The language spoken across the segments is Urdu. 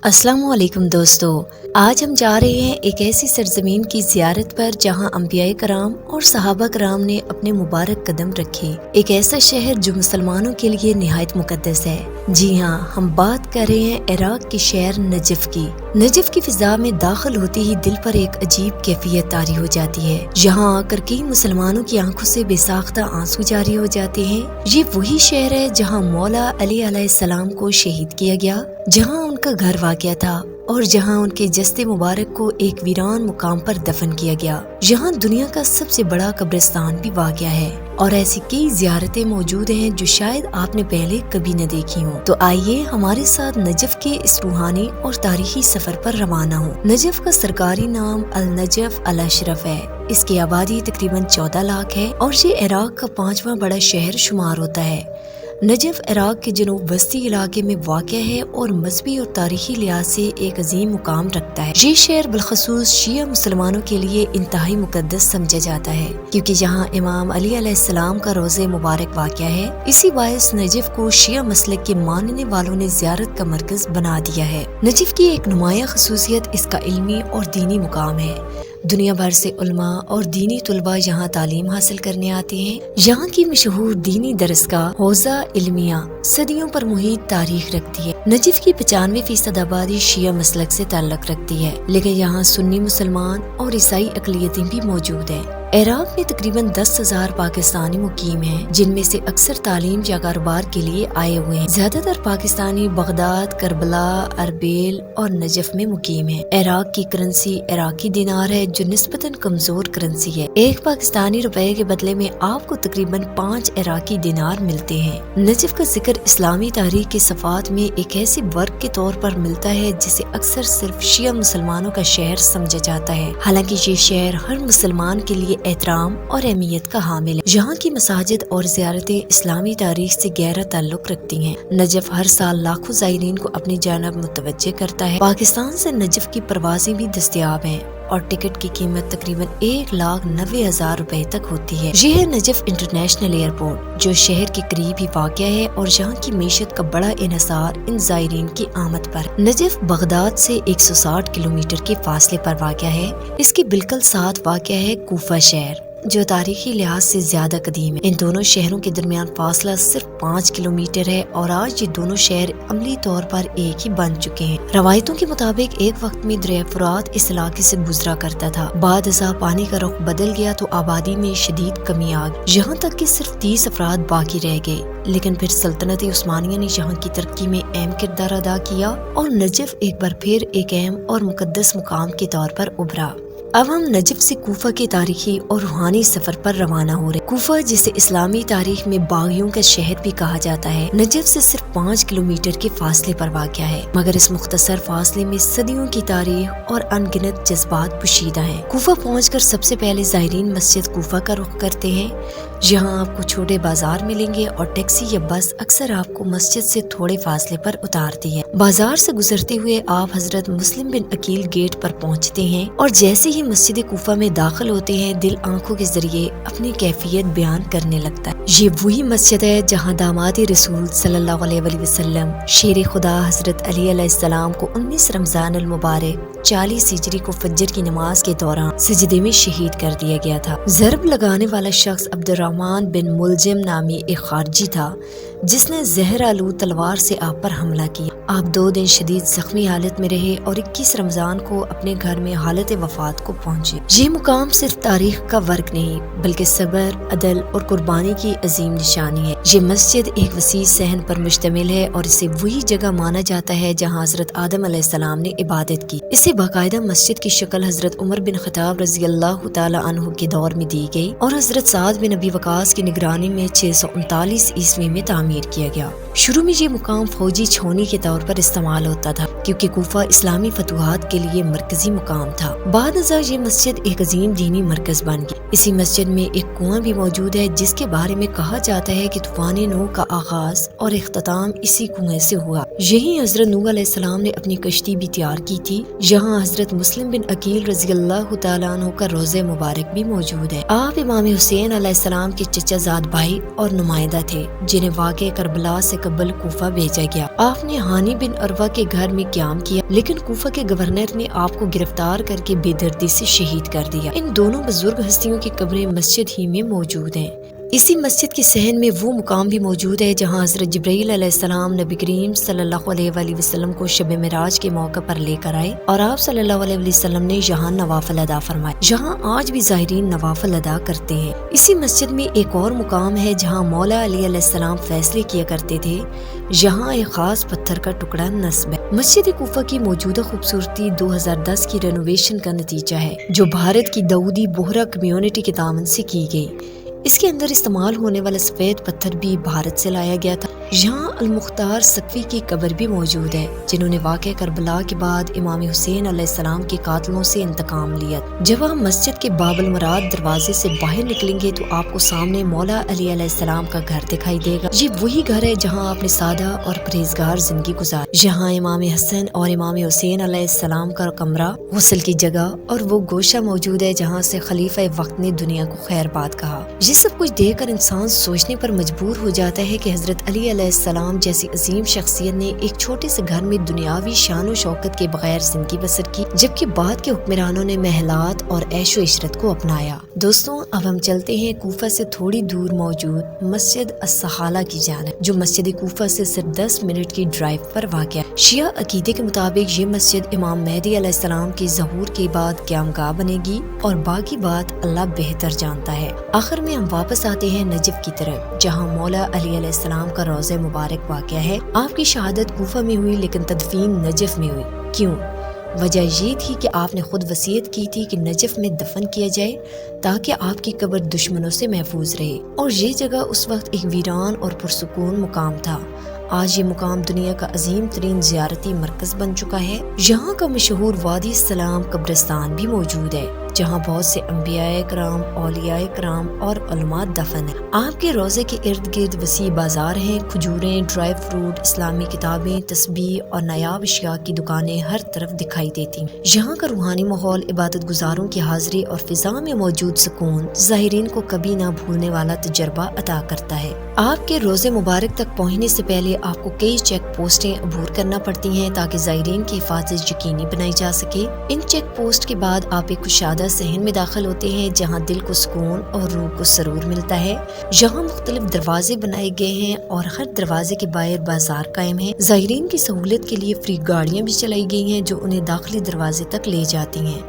السلام علیکم دوستو، آج ہم جا رہے ہیں ایک ایسی سرزمین کی زیارت پر جہاں انبیاء کرام اور صحابہ کرام نے اپنے مبارک قدم رکھے۔ ایک ایسا شہر جو مسلمانوں کے لیے نہایت مقدس ہے۔ جی ہاں، ہم بات کر رہے ہیں عراق کے شہر نجف کی۔ نجف کی فضا میں داخل ہوتے ہی دل پر ایک عجیب کیفیت طاری ہو جاتی ہے۔ یہاں آ کر کئی مسلمانوں کی آنکھوں سے بے ساختہ آنسو جاری ہو جاتے ہیں۔ یہ وہی شہر ہے جہاں مولا علی علیہ السلام کو شہید کیا گیا، جہاں ان کا گھر واقع تھا اور جہاں ان کے جسد مبارک کو ایک ویران مقام پر دفن کیا گیا۔ یہاں دنیا کا سب سے بڑا قبرستان بھی واقع ہے اور ایسی کئی زیارتیں موجود ہیں جو شاید آپ نے پہلے کبھی نہ دیکھی ہوں۔ تو آئیے ہمارے ساتھ نجف کے اس روحانی اور تاریخی سفر پر روانہ ہوں۔ نجف کا سرکاری نام النجف الاشرف ہے۔ اس کی آبادی تقریباً 14 لاکھ ہے اور یہ عراق کا 5واں بڑا شہر شمار ہوتا ہے۔ نجف عراق کے جنوب وسطی علاقے میں واقع ہے اور مذہبی اور تاریخی لحاظ سے ایک عظیم مقام رکھتا ہے۔ یہ شہر بالخصوص شیعہ مسلمانوں کے لیے انتہائی مقدس سمجھا جاتا ہے کیونکہ یہاں امام علی علیہ السلام کا روضہ مبارک واقع ہے۔ اسی باعث نجف کو شیعہ مسلک کے ماننے والوں نے زیارت کا مرکز بنا دیا ہے۔ نجف کی ایک نمایاں خصوصیت اس کا علمی اور دینی مقام ہے۔ دنیا بھر سے علماء اور دینی طلباء یہاں تعلیم حاصل کرنے آتے ہیں۔ یہاں کی مشہور دینی درسگاہ حوزہ علمیہ صدیوں پر محیط تاریخ رکھتی ہے۔ نجف کی 95% آبادی شیعہ مسلک سے تعلق رکھتی ہے، لیکن یہاں سنی مسلمان اور عیسائی اقلیتیں بھی موجود ہیں۔ عراق میں تقریباً 10,000 پاکستانی مقیم ہیں، جن میں سے اکثر تعلیم یا کاروبار کے لیے آئے ہوئے ہیں۔ زیادہ تر پاکستانی بغداد، کربلا، اربیل اور نجف میں مقیم ہیں۔ عراق کی کرنسی عراقی دینار ہے جو نسبتاً کمزور کرنسی ہے۔ ایک پاکستانی روپے کے بدلے میں آپ کو تقریباً 5 عراقی دینار ملتے ہیں۔ نجف کا ذکر اسلامی تاریخ کے صفحات میں ایک ایسے ورق کے طور پر ملتا ہے جسے اکثر صرف شیعہ مسلمانوں کا شہر سمجھا جاتا ہے، حالانکہ یہ شہر ہر مسلمان کے لیے احترام اور اہمیت کا حامل ہے۔ یہاں کی مساجد اور زیارتیں اسلامی تاریخ سے گہرا تعلق رکھتی ہیں۔ نجف ہر سال لاکھوں زائرین کو اپنی جانب متوجہ کرتا ہے۔ پاکستان سے نجف کی پروازیں بھی دستیاب ہیں اور ٹکٹ کی قیمت تقریباً 1,90,000 روپے تک ہوتی ہے۔ یہ ہے نجف انٹرنیشنل ایئرپورٹ جو شہر کے قریب ہی واقع ہے اور یہاں کی معیشت کا بڑا انحصار ان زائرین کی آمد پر۔ نجف بغداد سے 160 کلومیٹر کے فاصلے پر واقع ہے۔ اس کے بالکل ساتھ واقع ہے کوفہ شہر جو تاریخی لحاظ سے زیادہ قدیم ہے۔ ان دونوں شہروں کے درمیان فاصلہ صرف 5 کلومیٹر ہے اور آج یہ دونوں شہر عملی طور پر ایک ہی بن چکے ہیں۔ روایتوں کے مطابق ایک وقت میں دریائے فرات اس علاقے سے گزرا کرتا تھا، بعد ازاں پانی کا رخ بدل گیا تو آبادی میں شدید کمی آ گئی، یہاں تک کہ صرف 30 افراد باقی رہ گئے۔ لیکن پھر سلطنت عثمانیہ نے یہاں کی ترقی میں اہم کردار ادا کیا اور نجف ایک بار پھر ایک اہم اور مقدس مقام کے طور پر ابھرا۔ اب ہم نجف سے کوفہ کے تاریخی اور روحانی سفر پر روانہ ہو رہے ہیں۔ کوفہ جسے اسلامی تاریخ میں باغیوں کا شہر بھی کہا جاتا ہے، نجف سے صرف 5 کلومیٹر کے فاصلے پر واقع ہے، مگر اس مختصر فاصلے میں صدیوں کی تاریخ اور ان گنت جذبات پوشیدہ ہیں۔ کوفہ پہنچ کر سب سے پہلے زائرین مسجد کوفہ کا رخ کرتے ہیں۔ یہاں آپ کو چھوٹے بازار ملیں گے اور ٹیکسی یا بس اکثر آپ کو مسجد سے تھوڑے فاصلے پر اتارتی ہے۔ بازار سے گزرتے ہوئے آپ حضرت مسلم بن عقیل گیٹ پر پہنچتے ہیں اور جیسے ہی مسجد کوفہ میں داخل ہوتے ہیں دل آنکھوں کے ذریعے اپنی کیفیت بیان کرنے لگتا ہے۔ یہ وہی مسجد ہے جہاں داماد رسول صلی اللہ علیہ وآلہ وسلم شیر خدا حضرت علی علیہ السلام کو 19 رمضان المبارک 40 ہجری کو فجر کی نماز کے دوران سجدے میں شہید کر دیا گیا تھا۔ ضرب لگانے والا شخص عبد الرحمن بن ملجم نامی ایک خارجی تھا جس نے زہر آلود تلوار سے آپ پر حملہ کیا۔ آپ 2 دن شدید زخمی حالت میں رہے اور 21 رمضان کو اپنے گھر میں حالت وفات کو پہنچے۔ یہ مقام صرف تاریخ کا ورق نہیں بلکہ صبر، عدل اور قربانی کی عظیم نشانی ہے۔ یہ مسجد ایک وسیع صحن پر مشتمل ہے اور اسے وہی جگہ مانا جاتا ہے جہاں حضرت آدم علیہ السلام نے عبادت کی۔ اسے باقاعدہ مسجد کی شکل حضرت عمر بن خطاب رضی اللہ تعالی عنہ کے دور میں دی گئی اور حضرت سعد بن ابی وقاص کی نگرانی میں 639 عیسوی میں تعمیر کیا گیا۔ شروع میں یہ مقام فوجی چھاؤنی کے طور پر استعمال ہوتا تھا کیونکہ کوفہ اسلامی فتوحات کے لیے مرکزی مقام تھا۔ بعد ازاں یہ مسجد ایک عظیم دینی مرکز بن گئی۔ اسی مسجد میں ایک کنواں بھی موجود ہے جس کے بارے میں کہا جاتا ہے کہ طوفان نوح کا آغاز اور اختتام اسی کنویں سے ہوا۔ یہی حضرت نوح علیہ السلام نے اپنی کشتی بھی تیار کی تھی، جہاں حضرت مسلم بن عقیل رضی اللہ تعالیٰ عنہ کا روضہ مبارک بھی موجود ہے۔ آپ امام حسین علیہ السلام کے چچا زاد بھائی اور نمائندہ تھے، جنہیں واقع کربلا سے قبل کوفہ بھیجا گیا۔ آپ نے ہانی بن عروہ کے گھر میں قیام کیا، لیکن کوفہ کے گورنر نے آپ کو گرفتار کر کے بے دردی سے شہید کر دیا۔ ان دونوں بزرگ ہستیوں کی قبریں مسجد ہی میں موجود ہیں۔ اسی مسجد کے صحن میں وہ مقام بھی موجود ہے جہاں حضرت جبرائیل علیہ السلام نبی کریم صلی اللہ علیہ وآلہ وسلم کو شب معراج کے موقع پر لے کر آئے اور آپ صلی اللہ علیہ وسلم نے یہاں نوافل ادا فرمائے، جہاں آج بھی زائرین نوافل ادا کرتے ہیں۔ اسی مسجد میں ایک اور مقام ہے جہاں مولا علی علیہ السلام فیصلے کیا کرتے تھے، جہاں ایک خاص پتھر کا ٹکڑا نصب ہے۔ مسجد کوفہ کی موجودہ خوبصورتی 2010 کی رینوویشن کا نتیجہ ہے، جو بھارت کی داؤدی بوہرا کمیونٹی کے تعاون سے کی گئی۔ اس کے اندر استعمال ہونے والا سفید پتھر بھی بھارت سے لایا گیا تھا۔ یہاں المختار سقفی کی قبر بھی موجود ہے، جنہوں نے واقع کربلا کے بعد امام حسین علیہ السلام کے قاتلوں سے انتقام لیا۔ جب آپ مسجد کے باب المراد دروازے سے باہر نکلیں گے تو آپ کو سامنے مولا علی علیہ السلام کا گھر دکھائی دے گا۔ یہ وہی گھر ہے جہاں آپ نے سادہ اور پرہیزگار زندگی گزاری۔ یہاں امام حسن اور امام حسین علیہ السلام کا کمرہ، غسل کی جگہ اور وہ گوشہ موجود ہے جہاں سے خلیفہ وقت نے دنیا کو خیر بات کہا۔ یہ سب کچھ دیکھ کر انسان سوچنے پر مجبور ہو جاتا ہے کہ حضرت علی علیہ السلام جیسی عظیم شخصیت نے ایک چھوٹے سے گھر میں دنیاوی شان و شوکت کے بغیر زندگی بسر کی، جبکہ بعد کے حکمرانوں نے محلات اور عیش و عشرت کو اپنایا۔ دوستوں، اب ہم چلتے ہیں کوفہ سے تھوڑی دور موجود مسجد الصحالہ کی جانب، جو مسجد کوفہ سے صرف 10 منٹ کی ڈرائیو پر واقع ہے۔ شیعہ عقیدے کے مطابق یہ مسجد امام مہدی علیہ السلام کی ظہور کے بعد قیام گاہ بنے گی، اور باقی بات اللہ بہتر جانتا ہے۔ آخر میں ہم واپس آتے ہیں نجف کی طرف، جہاں مولا علی علیہ السلام کا روضہ مبارک واقع ہے۔ آپ کی شہادت کوفہ میں ہوئی لیکن تدفین نجف میں ہوئی۔ کیوں؟ وجہ یہ تھی کہ آپ نے خود وصیت کی تھی کہ نجف میں دفن کیا جائے تاکہ آپ کی قبر دشمنوں سے محفوظ رہے، اور یہ جگہ اس وقت ایک ویران اور پرسکون مقام تھا۔ آج یہ مقام دنیا کا عظیم ترین زیارتی مرکز بن چکا ہے۔ یہاں کا مشہور وادی السلام قبرستان بھی موجود ہے، جہاں بہت سے انبیاء کرام، اولیاء کرام اور علماء دفن ہیں۔ آپ کے روضے کے ارد گرد وسیع بازار ہیں، کھجوریں، ڈرائی فروٹ، اسلامی کتابیں، تسبیح اور نایاب اشیاء کی دکانیں ہر طرف دکھائی دیتی ہیں۔ یہاں کا روحانی ماحول، عبادت گزاروں کی حاضری اور فضا میں موجود سکون زائرین کو کبھی نہ بھولنے والا تجربہ عطا کرتا ہے۔ آپ کے روضے مبارک تک پہنچنے سے پہلے آپ کو کئی چیک پوسٹیں عبور کرنا پڑتی ہیں تاکہ زائرین کی حفاظت یقینی بنائی جا سکے۔ ان چیک پوسٹ کے بعد آپ ایک کشادہ صحن میں داخل ہوتے ہیں جہاں دل کو سکون اور روح کو سرور ملتا ہے۔ یہاں مختلف دروازے بنائے گئے ہیں اور ہر دروازے کے باہر بازار قائم ہے۔ زائرین کی سہولت کے لیے فری گاڑیاں بھی چلائی گئی ہیں جو انہیں داخلی دروازے تک لے جاتی ہیں۔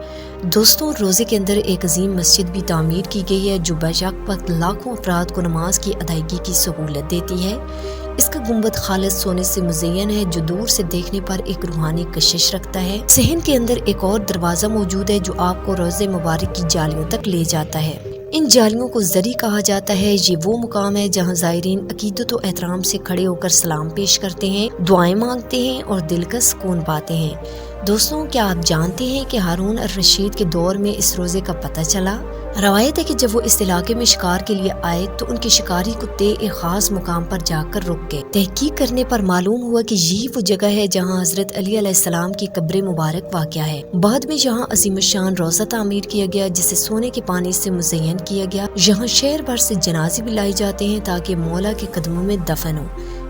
دوستوں، روضے کے اندر ایک عظیم مسجد بھی تعمیر کی گئی ہے جو بیشک وقت لاکھوں افراد کو نماز کی ادائیگی کی سہولت دیتی ہے۔ اس کا گنبد خالص سونے سے مزین ہے جو دور سے دیکھنے پر ایک روحانی کشش رکھتا ہے۔ صحن کے اندر ایک اور دروازہ موجود ہے جو آپ کو روضے مبارک کی جالیوں تک لے جاتا ہے۔ ان جالیوں کو زری کہا جاتا ہے۔ یہ وہ مقام ہے جہاں زائرین عقیدت و احترام سے کھڑے ہو کر سلام پیش کرتے ہیں، دعائیں مانگتے ہیں اور دل کا سکون پاتے ہیں۔ دوستوں، کیا آپ جانتے ہیں کہ ہارون الرشید کے دور میں اس روضے کا پتہ چلا؟ روایت ہے کہ جب وہ اس علاقے میں شکار کے لیے آئے تو ان کے شکاری کتے ایک خاص مقام پر جا کر رک گئے۔ تحقیق کرنے پر معلوم ہوا کہ یہ وہ جگہ ہے جہاں حضرت علی علیہ السلام کی قبر مبارک واقع ہے۔ بعد میں یہاں عظیم الشان روضہ تعمیر کیا گیا جسے سونے کے پانی سے مزین کیا گیا۔ یہاں شہر بھر سے جنازے بھی لائے جاتے ہیں تاکہ مولا کے قدموں میں دفن ہو۔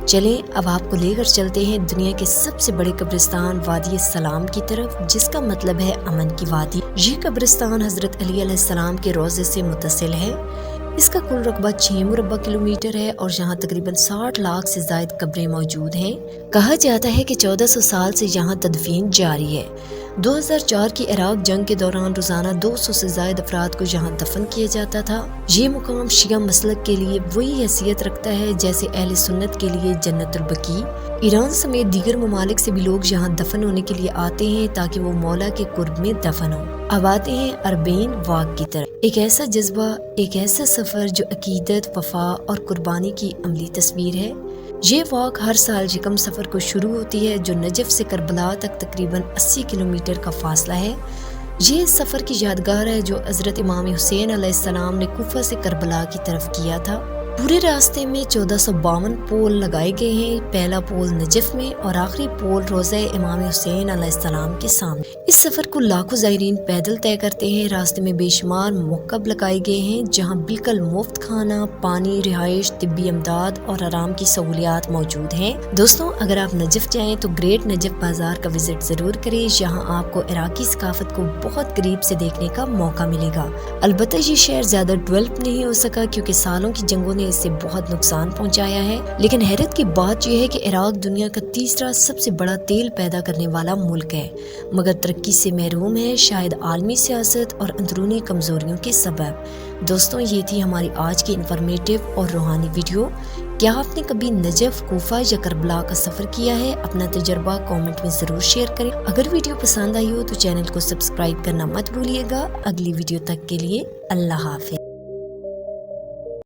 چلیں اب آپ کو لے کر چلتے ہیں دنیا کے سب سے بڑے قبرستان وادی السلام کی طرف، جس کا مطلب ہے امن کی وادی۔ یہ قبرستان حضرت علی علیہ السلام کے روضے سے متصل ہے۔ اس کا کل رقبہ 6 مربع کلومیٹر ہے اور یہاں تقریباً 60 لاکھ سے زائد قبریں موجود ہیں۔ کہا جاتا ہے کہ 1400 سال سے یہاں تدفین جاری ہے۔ 2004 کی عراق جنگ کے دوران روزانہ 200 سے زائد افراد کو یہاں دفن کیا جاتا تھا۔ یہ مقام شیعہ مسلک کے لیے وہی حیثیت رکھتا ہے جیسے اہل سنت کے لیے جنت البقیع۔ ایران سمیت دیگر ممالک سے بھی لوگ یہاں دفن ہونے کے لیے آتے ہیں تاکہ وہ مولا کے قرب میں دفن ہوں۔ اب آتے ہیں اربعین واک کی طرف، ایک ایسا جذبہ، ایک ایسا سفر جو عقیدت، وفا اور قربانی کی عملی تصویر ہے۔ یہ واک ہر سال یکم سفر کو شروع ہوتی ہے جو نجف سے کربلا تک تقریباً 80 کلومیٹر کا فاصلہ ہے۔ یہ سفر کی یادگار ہے جو حضرت امام حسین علیہ السلام نے کوفہ سے کربلا کی طرف کیا تھا۔ پورے راستے میں 1452 پول لگائے گئے ہیں، پہلا پول نجف میں اور آخری پول روضہ امام حسین علیہ السلام کے سامنے۔ اس سفر کو لاکھوں زائرین پیدل طے کرتے ہیں۔ راستے میں بے شمار موقف لگائے گئے ہیں جہاں بالکل مفت کھانا، پانی، رہائش، طبی امداد اور آرام کی سہولیات موجود ہیں۔ دوستوں، اگر آپ نجف جائیں تو گریٹ نجف بازار کا وزٹ ضرور کریں، جہاں آپ کو عراقی ثقافت کو بہت قریب سے دیکھنے کا موقع ملے گا۔ البتہ یہ شہر زیادہ ڈیولپ نہیں ہو سکا کیونکہ سالوں کی جنگوں نے اس سے بہت نقصان پہنچایا ہے، لیکن حیرت کی بات یہ ہے کہ عراق دنیا کا تیسرا سب سے بڑا تیل پیدا کرنے والا ملک ہے، مگر ترقی سے محروم ہے، شاید عالمی سیاست اور اندرونی کمزوریوں کے سبب۔ دوستوں، یہ تھی ہماری آج کی انفارمیٹیو اور روحانی ویڈیو۔ کیا آپ نے کبھی نجف، کوفہ یا کربلا کا سفر کیا ہے؟ اپنا تجربہ کامنٹ میں ضرور شیئر کریں۔ اگر ویڈیو پسند آئی ہو تو چینل کو سبسکرائب کرنا مت بھولیے گا۔ اگلی ویڈیو تک کے لیے اللہ حافظ۔